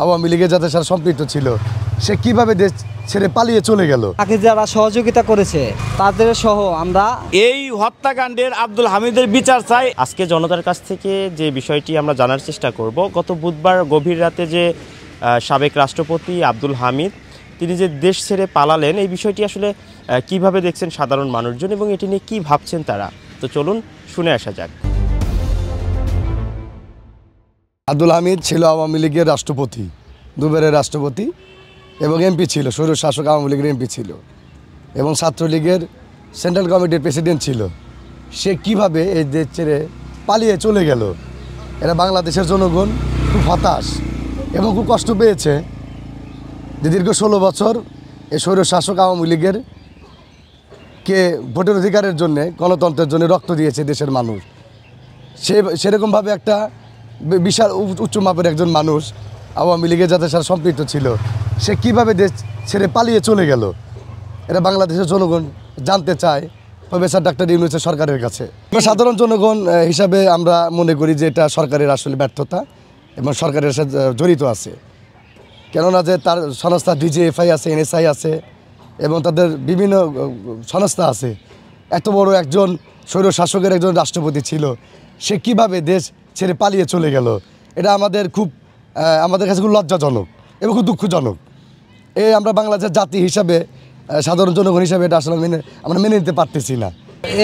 আওয়ামী লীগের যাদের সাথে সম্পৃক্ত ছিল, সে কিভাবে দেশ ছেড়ে পালিয়ে চলে গেল। তাকে যারা সহযোগিতা করেছে তাদের সহ আমরা এই হত্যাকাণ্ডের আব্দুল হামিদের বিচার চাই। আজকে জনতার কাছ থেকে যে বিষয়টি আমরা জানার চেষ্টা করব, গত বুধবার গভীর রাতে যে সাবেক রাষ্ট্রপতি আব্দুল হামিদ তিনি যে দেশ ছেড়ে পালালেন, এই বিষয়টি আসলে কিভাবে দেখছেন সাধারণ মানুষজন এবং এটি নিয়ে কী ভাবছেন তারা। তো চলুন শুনে আসা যাক। আব্দুল হামিদ ছিল আওয়ামী লীগের রাষ্ট্রপতি, দুবারের রাষ্ট্রপতি এবং এমপি ছিল, স্বৈর শাসক আওয়ামী লীগের এমপি ছিল এবং ছাত্রলীগের সেন্ট্রাল কমিটির প্রেসিডেন্ট ছিল। সে কিভাবে এই দেশ ছেড়ে পালিয়ে চলে গেল, এরা বাংলাদেশের জনগণ খুব হতাশ এবং খুব কষ্ট পেয়েছে যে দীর্ঘ 16 বছর এই স্বৈর শাসক আওয়ামী লীগের কে ভোটের অধিকারের জন্যে, গণতন্ত্রের জন্য রক্ত দিয়েছে দেশের মানুষ। সেরকমভাবে একটা বিশাল উচ্চ মাপের একজন মানুষ আওয়ামী লীগের যাদের সাথে সম্পৃক্ত ছিল, সে কিভাবে দেশ ছেড়ে পালিয়ে চলে গেল, এটা বাংলাদেশের জনগণ জানতে চায় প্রফেসর ডাক্তার ইউনূসের সরকারের কাছে। সাধারণ জনগণ হিসাবে আমরা মনে করি যে এটা সরকারের আসলে ব্যর্থতা এবং সরকারের সাথে জড়িত আছে। কেননা যে তার সংস্থা ডিজিএফআই আছে, এনএসআই আছে এবং তাদের বিভিন্ন সংস্থা আছে। এত বড় একজন স্বৈর শাসকের একজন রাষ্ট্রপতি ছিল, সে কিভাবে দেশ ছেড়ে পালিয়ে চলে গেল, এটা আমাদের কাছে খুব লজ্জাজনক এবং খুব দুঃখজনক। আমরা বাংলাদেশের জাতি হিসাবে, সাধারণ জনগণ হিসাবে এটা আসলে আমরা মেনে নিতে পারতেছি না।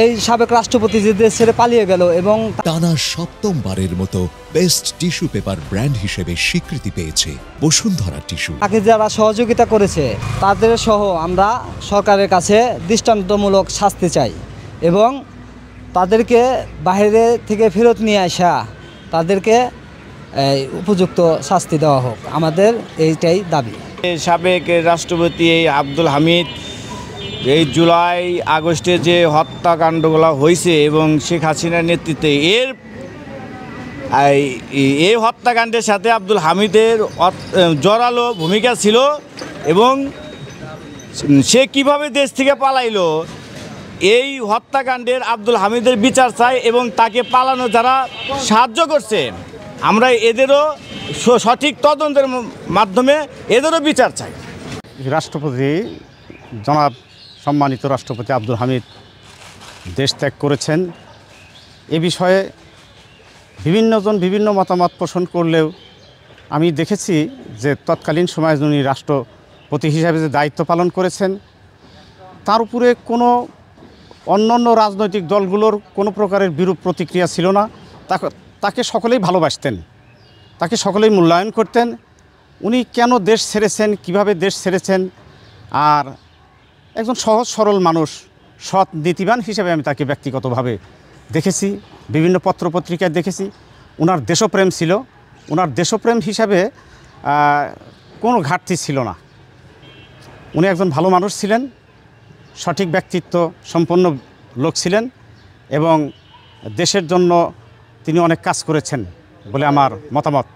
এই সাবেক রাষ্ট্রপতি যে দেশ ছেড়ে পালিয়ে গেল এবং টানা ৭মবারের মতো বেস্ট টিস্যু পেপার ব্র্যান্ড হিসেবে স্বীকৃতি পেয়েছে বসুন্ধরা টিস্যু। তাকে যারা সহযোগিতা করেছে তাদের সহ আমরা সরকারের কাছে দৃষ্টান্তমূলক শাস্তি চাই এবং তাদেরকে বাইরে থেকে ফেরত নিয়ে আসা তাদেরকে উপযুক্ত শাস্তি দেওয়া হোক, আমাদের এইটাই দাবি। সাবেক রাষ্ট্রপতি এই আব্দুল হামিদ এই জুলাই আগস্টে যে হত্যাকাণ্ডগুলো হয়েছে এবং শেখ হাসিনার নেতৃত্বে এই হত্যাকাণ্ডের সাথে আব্দুল হামিদের জোরালো ভূমিকা ছিল এবং সে কিভাবে দেশ থেকে পালাইলো, এই হত্যাকাণ্ডের আব্দুল হামিদের বিচার চাই এবং তাকে পালানো যারা সাহায্য করছে আমরা এদেরও সঠিক তদন্তের মাধ্যমে এদেরও বিচার চাই। রাষ্ট্রপতি জনাব সম্মানিত রাষ্ট্রপতি আব্দুল হামিদ দেশ ত্যাগ করেছেন। এ বিষয়ে বিভিন্নজন বিভিন্ন মতামত পোষণ করলেও আমি দেখেছি যে তৎকালীন সময়ে উনি রাষ্ট্রপতি হিসাবে যে দায়িত্ব পালন করেছেন, তার উপরে কোনো অন্যান্য রাজনৈতিক দলগুলোর কোনো প্রকারের বিরূপ প্রতিক্রিয়া ছিল না। তাকে সকলেই ভালোবাসতেন, তাকে সকলেই মূল্যায়ন করতেন। উনি কেন দেশ ছেড়েছেন, কিভাবে দেশ ছেড়েছেন, আর একজন সহজ সরল মানুষ, সৎ নীতিবান হিসেবে আমি তাকে ব্যক্তিগতভাবে দেখেছি, বিভিন্ন পত্রপত্রিকায় দেখেছি। ওনার দেশপ্রেম ছিল, ওনার দেশপ্রেম হিসাবে কোনো ঘাটতি ছিল না। উনি একজন ভালো মানুষ ছিলেন, সঠিক ব্যক্তিত্ব সম্পন্ন লোক ছিলেন এবং দেশের জন্য তিনি অনেক কাজ করেছেন বলে আমার মতামত।